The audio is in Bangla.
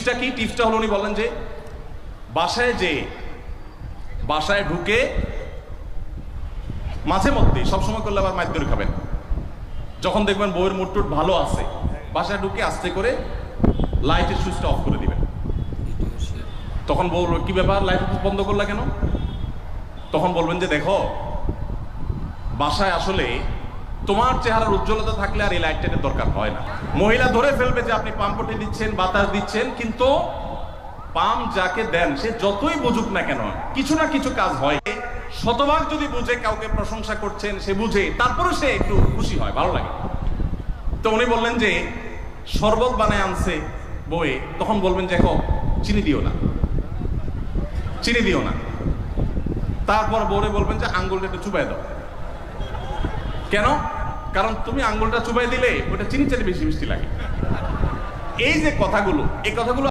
টিপসটা কি? টিপসটা হলো উনি বলেন যে বাসায় ঢুকে মাঝে মধ্যে, সবসময় করলে আবার মাইর ধরে খাবেন, যখন দেখবেন বউয়ের মুড টুট ভালো আছে, বাসায় ঢুকে আস্তে করে লাইটের সুইচটা অফ করে দিবেন। তখন বলবো কি ব্যাপার, লাইট বন্ধ করলা কেন? তখন বলবেন যে দেখো, বাসায় আসলে তোমার চেহারার উজ্জ্বলতা থাকলে আর এই লাইটটার দরকার হয় না। মহিলা ধরে ফেলবে যে আপনি পাম্পটি দিচ্ছেন, বাতাস দিচ্ছেন, কিন্তু পাম্প যাকে দেন সে যতই বুঝুক না কেন কিছু না কিছু কাজ হয়। শতভাগ যদি বুঝে কাউকে প্রশংসা করছেন, সে বুঝে, তারপরে সে একটু খুশি হয়, ভালো লাগে। তো উনি বললেন যে শরবত বানায় আনছে বউয়ে, তখন বলবেন যে দেখো চিনি দিও না, চিনি দিও না। তারপর বউরে বলবেন যে আঙ্গুলটা একটু চুবাই দাও। কেন? কারণ তুমি আঙ্গুলটা চুবাই দিলে ওটা চিনি চাইতে বেশি মিষ্টি লাগে। এই যে কথাগুলো, এই কথাগুলো